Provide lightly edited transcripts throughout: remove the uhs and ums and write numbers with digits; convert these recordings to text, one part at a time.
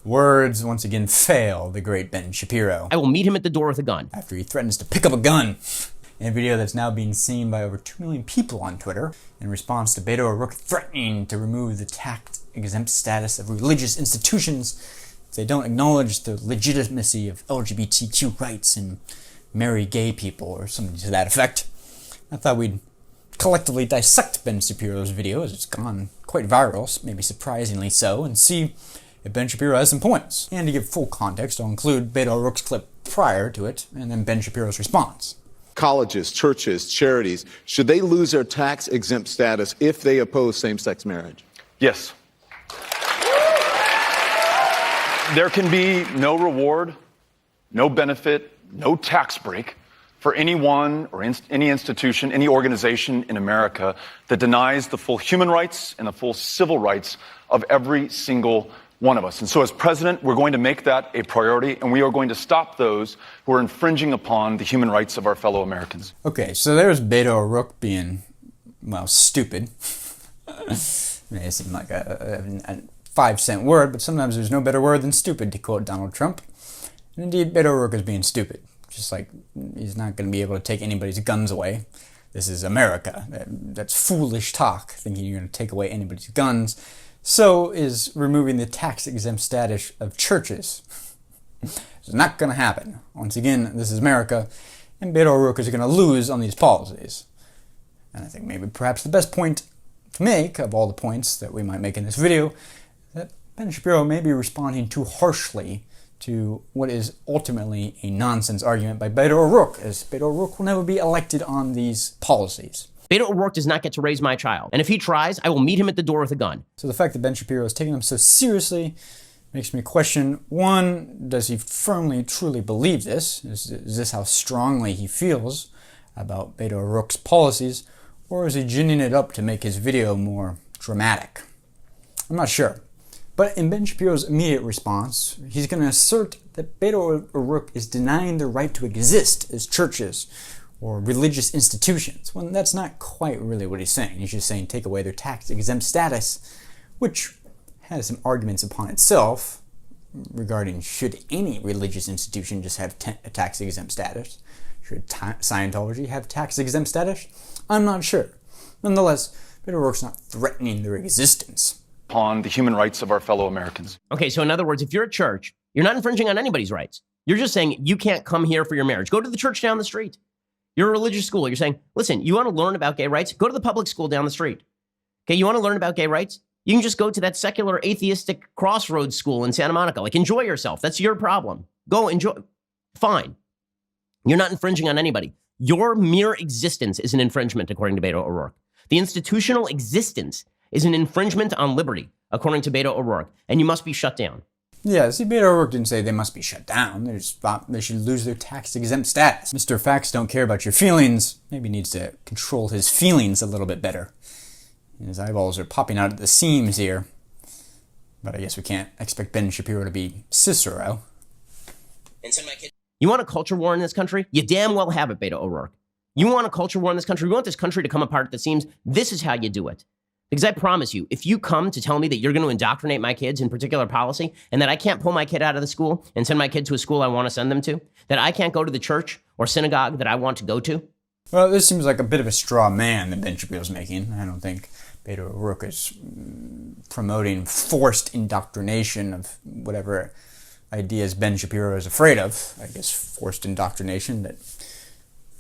Words once again fail the great Ben Shapiro. I will meet him at the door with a gun. After he threatens to pick up a gun. In a video that's now being seen by over 2 million people on Twitter in response to Beto O'Rourke threatening to remove the tax-exempt status of religious institutions if they don't acknowledge the legitimacy of LGBTQ rights and marry gay people or something to that effect. I thought we'd collectively dissect Ben Shapiro's video as it's gone quite viral, maybe surprisingly so, and see if Ben Shapiro has some points. And to give full context, I'll include Beto O'Rourke's clip prior to it and then Ben Shapiro's response. Colleges, churches, charities, should they lose their tax-exempt status if they oppose same-sex marriage? Yes. There can be no reward, no benefit, no tax break for anyone or any institution, any organization in America that denies the full human rights and the full civil rights of every single one of us. And so as president, we're going to make that a priority, and we are going to stop those who are infringing upon the human rights of our fellow Americans. Okay, so there's Beto O'Rourke being, well, stupid. It may seem like a 5-cent word, but sometimes there's no better word than stupid, to quote Donald Trump. And indeed, Beto O'Rourke is being stupid. Just like he's not going to be able to take anybody's guns away. This is America. That's foolish talk, thinking you're going to take away anybody's guns. So is removing the tax-exempt status of churches. It's not going to happen. Once again, this is America, and Beto O'Rourke is going to lose on these policies. And I think maybe perhaps the best point to make of all the points that we might make in this video, that Ben Shapiro may be responding too harshly to what is ultimately a nonsense argument by Beto O'Rourke, as Beto O'Rourke will never be elected on these policies. Beto O'Rourke does not get to raise my child. And if he tries, I will meet him at the door with a gun. So the fact that Ben Shapiro is taking them so seriously makes me question, one, does he firmly, truly believe this? Is this how strongly he feels about Beto O'Rourke's policies? Or is he ginning it up to make his video more dramatic? I'm not sure. But in Ben Shapiro's immediate response, he's going to assert that Beto O'Rourke is denying the right to exist as churches or religious institutions. Well, that's not quite really what he's saying. He's just saying take away their tax-exempt status, which has some arguments upon itself regarding should any religious institution just have a tax-exempt status? Should Scientology have tax-exempt status? I'm not sure. Nonetheless, Beto O'Rourke's not threatening their existence. Upon the human rights of our fellow Americans. Okay, so in other words, if you're a church, you're not infringing on anybody's rights. You're just saying you can't come here for your marriage. Go to the church down the street. You're a religious school. You're saying, listen, you want to learn about gay rights? Go to the public school down the street. Okay, you want to learn about gay rights? You can just go to that secular atheistic crossroads school in Santa Monica. Like, enjoy yourself. That's your problem. Go enjoy. Fine. You're not infringing on anybody. Your mere existence is an infringement, according to Beto O'Rourke. The institutional existence is an infringement on liberty, according to Beto O'Rourke, and you must be shut down. Yeah, see, Beto O'Rourke didn't say they must be shut down. They should lose their tax-exempt status. Mr. Facts don't care about your feelings. Maybe needs to control his feelings a little bit better. His eyeballs are popping out at the seams here. But I guess we can't expect Ben Shapiro to be Cicero. You want a culture war in this country? You damn well have it, Beto O'Rourke. You want a culture war in this country? You want this country to come apart at the seams? This is how you do it. Because I promise you, if you come to tell me that you're going to indoctrinate my kids in particular policy and that I can't pull my kid out of the school and send my kid to a school I want to send them to, that I can't go to the church or synagogue that I want to go to. Well, this seems like a bit of a straw man that Ben Shapiro's making. I don't think Beto O'Rourke is promoting forced indoctrination of whatever ideas Ben Shapiro is afraid of. I guess forced indoctrination that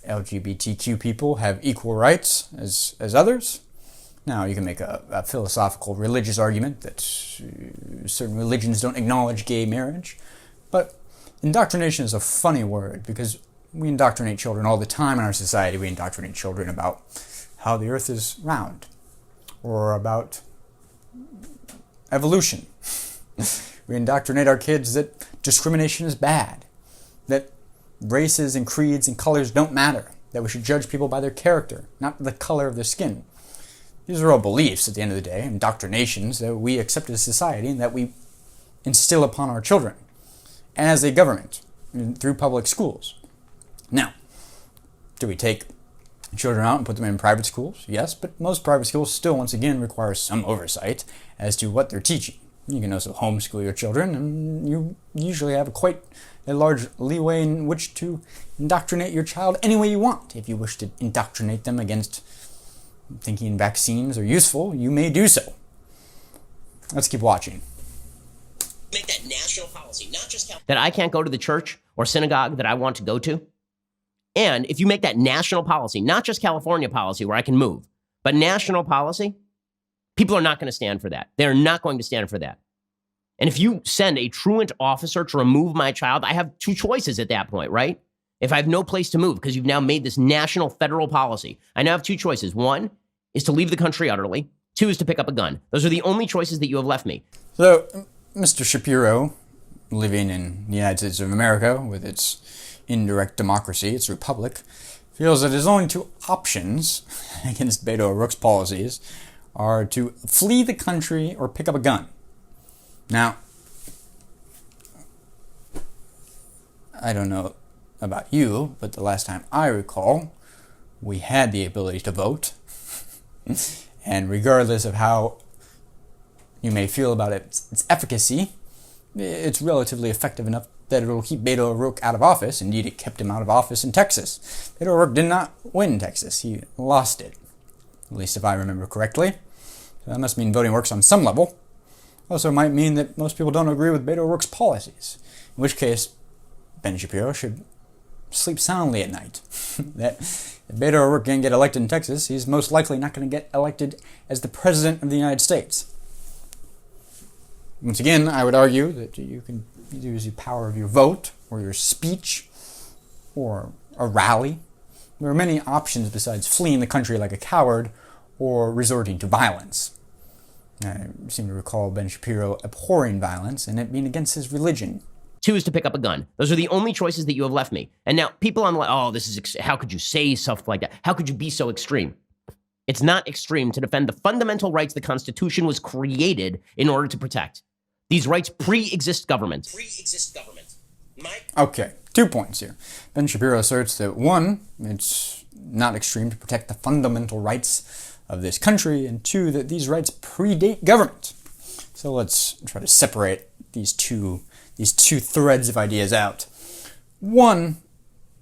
LGBTQ people have equal rights as others. Now, you can make a philosophical religious argument that certain religions don't acknowledge gay marriage, but indoctrination is a funny word because we indoctrinate children all the time in our society. We indoctrinate children about how the earth is round or about evolution. We indoctrinate our kids that discrimination is bad, that races and creeds and colors don't matter, that we should judge people by their character, not the color of their skin. These are all beliefs at the end of the day, indoctrinations that we accept as society and that we instill upon our children as a government through public schools. Now, do we take children out and put them in private schools? Yes, but most private schools still, once again, require some oversight as to what they're teaching. You can also homeschool your children, and you usually have quite a large leeway in which to indoctrinate your child any way you want. If you wish to indoctrinate them against thinking vaccines are useful, you may do so. Let's keep watching. Make that national policy, not just that I can't go to the church or synagogue that I want to go to. And if you make that national policy, not just California policy where I can move, but national policy, people are not going to stand for that. They're not going to stand for that. And if you send a truant officer to remove my child, I have two choices at that point, right? If I have no place to move because you've now made this national federal policy, I now have two choices. One is to leave the country utterly. Two is to pick up a gun. Those are the only choices that you have left me. So, Mr. Shapiro, living in the United States of America with its indirect democracy, its republic, feels that his only two options against Beto O'Rourke's policies are to flee the country or pick up a gun. Now, I don't know about you, but the last time I recall, we had the ability to vote. And regardless of how you may feel about its efficacy, it's relatively effective enough that it will keep Beto O'Rourke out of office. Indeed, it kept him out of office in Texas. Beto O'Rourke did not win Texas. He lost it, at least if I remember correctly. So that must mean voting works on some level. Also might mean that most people don't agree with Beto O'Rourke's policies, in which case Ben Shapiro should sleep soundly at night. That if Beto O'Rourke can't get elected in Texas, he's most likely not going to get elected as the President of the United States. Once again, I would argue that you can use the power of your vote, or your speech, or a rally. There are many options besides fleeing the country like a coward, or resorting to violence. I seem to recall Ben Shapiro abhorring violence and it being against his religion. Two is to pick up a gun. Those are the only choices that you have left me. And now people on like, oh, this is, how could you say stuff like that? How could you be so extreme? It's not extreme to defend the fundamental rights the Constitution was created in order to protect. These rights pre-exist government. Okay, 2 points here. Ben Shapiro asserts that one, it's not extreme to protect the fundamental rights of this country, and two, that these rights predate government. So let's try to separate these two threads of ideas out. One,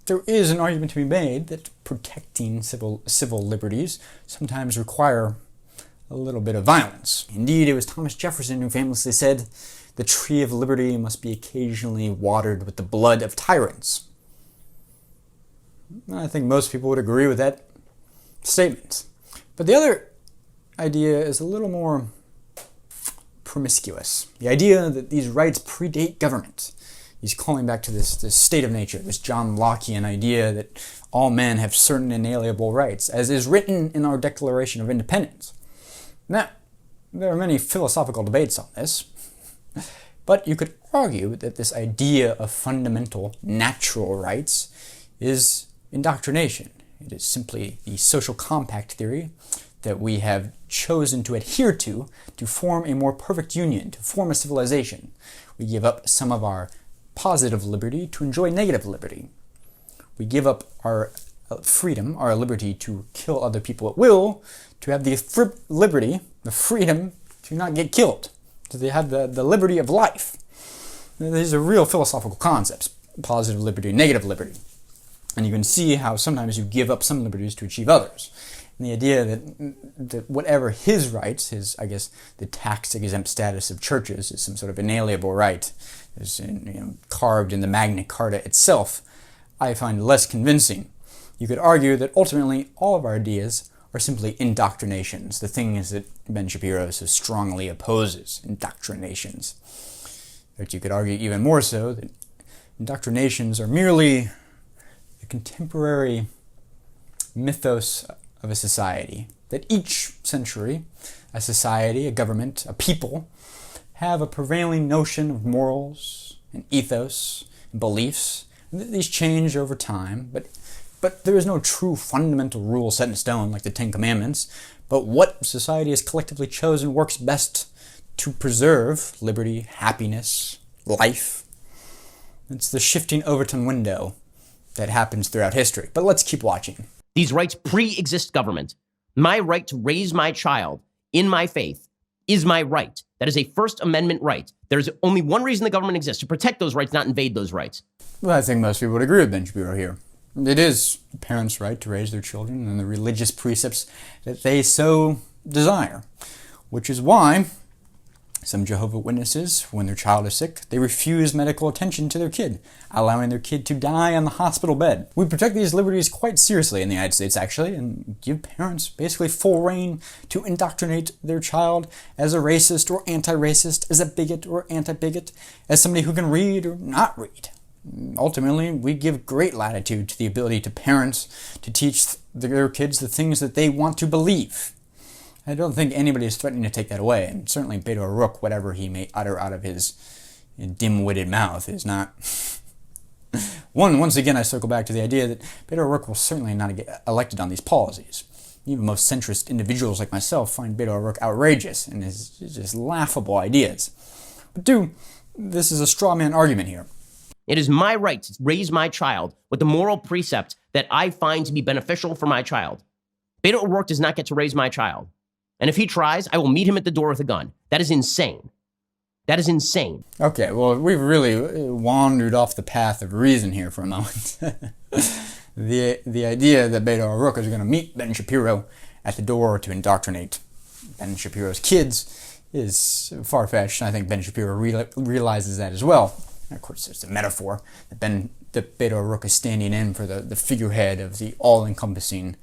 there is an argument to be made that protecting civil liberties sometimes require a little bit of violence. Indeed, it was Thomas Jefferson who famously said, "The tree of liberty must be occasionally watered with the blood of tyrants." I think most people would agree with that statement. But the other idea is a little more promiscuous. The idea that these rights predate government. He's calling back to this state of nature, this John Lockean idea that all men have certain inalienable rights, as is written in our Declaration of Independence. Now, there are many philosophical debates on this, but you could argue that this idea of fundamental natural rights is indoctrination. It is simply the social compact theory that we have chosen to adhere to form a more perfect union, to form a civilization. We give up some of our positive liberty to enjoy negative liberty. We give up our freedom, our liberty to kill other people at will, to have the freedom to not get killed, to have the liberty of life. These are real philosophical concepts, positive liberty, negative liberty. And you can see how sometimes you give up some liberties to achieve others. And the idea that whatever his rights, the tax-exempt status of churches is some sort of inalienable right, is carved in the Magna Carta itself, I find less convincing. You could argue that ultimately all of our ideas are simply indoctrinations, the things that Ben Shapiro so strongly opposes, indoctrinations. But you could argue even more so that indoctrinations are merely the contemporary mythos of a society, that each century, a society, a government, a people, have a prevailing notion of morals and ethos and beliefs. And these change over time, but there is no true fundamental rule set in stone like the Ten Commandments. But what society has collectively chosen works best to preserve liberty, happiness, life. It's the shifting Overton window that happens throughout history. But let's keep watching. These rights pre-exist government. My right to raise my child in my faith is my right. That is a First Amendment right. There's only one reason the government exists, to protect those rights, not invade those rights. Well, I think most people would agree with Ben Shapiro here. It is the parents' right to raise their children in the religious precepts that they so desire, which is why some Jehovah's Witnesses, when their child is sick, they refuse medical attention to their kid, allowing their kid to die on the hospital bed. We protect these liberties quite seriously in the United States, actually, and give parents basically full reign to indoctrinate their child as a racist or anti-racist, as a bigot or anti-bigot, as somebody who can read or not read. Ultimately, we give great latitude to the ability to parents to teach their kids the things that they want to believe. I don't think anybody is threatening to take that away, and certainly Beto O'Rourke, whatever he may utter out of his dim-witted mouth, is not... Once again, I circle back to the idea that Beto O'Rourke will certainly not get elected on these policies. Even most centrist individuals like myself find Beto O'Rourke outrageous and his just laughable ideas. But this is a straw man argument here. It is my right to raise my child with the moral precept that I find to be beneficial for my child. Beto O'Rourke does not get to raise my child. And if he tries, I will meet him at the door with a gun. That is insane. That is insane. Okay, well, we've really wandered off the path of reason here for a moment. The idea that Beto O'Rourke is going to meet Ben Shapiro at the door to indoctrinate Ben Shapiro's kids is far-fetched, and I think Ben Shapiro realizes that as well. And of course, it's a metaphor that Beto O'Rourke is standing in for the figurehead of the all-encompassing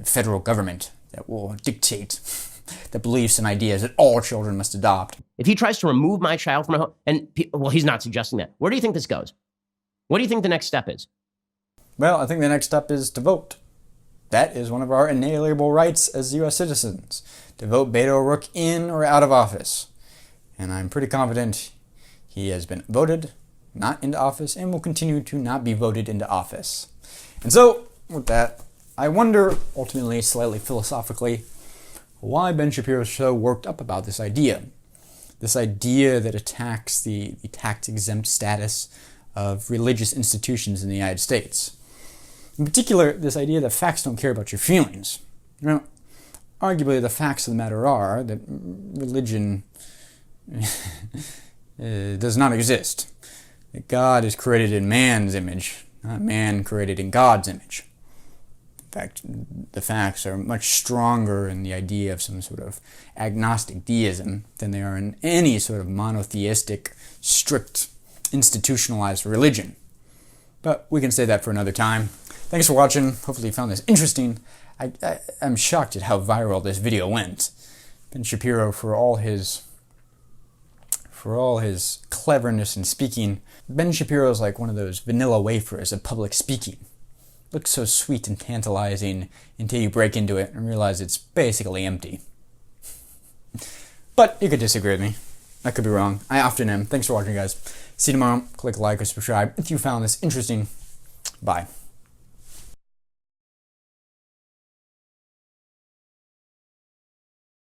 federal government that will dictate the beliefs and ideas that all children must adopt. If he tries to remove my child from my home, well, he's not suggesting that. Where do you think this goes? What do you think the next step is? Well, I think the next step is to vote. That is one of our inalienable rights as U.S. citizens, to vote Beto O'Rourke in or out of office. And I'm pretty confident he has been voted not into office and will continue to not be voted into office. And so, with that, I wonder, ultimately, slightly philosophically, why Ben Shapiro is so worked up about this idea. This idea that attacks the tax-exempt status of religious institutions in the United States. In particular, this idea that facts don't care about your feelings. Now, arguably, the facts of the matter are that religion does not exist. That God is created in man's image, not man created in God's image. In fact, the facts are much stronger in the idea of some sort of agnostic deism than they are in any sort of monotheistic, strict, institutionalized religion. But we can say that for another time. Thanks for watching. Hopefully you found this interesting. I'm shocked at how viral this video went. Ben Shapiro, for all his cleverness in speaking, Ben Shapiro is like one of those vanilla wafers of public speaking. Looks so sweet and tantalizing until you break into it and realize it's basically empty. But you could disagree with me. I could be wrong. I often am. Thanks for watching, guys. See you tomorrow. Click like or subscribe if you found this interesting. Bye.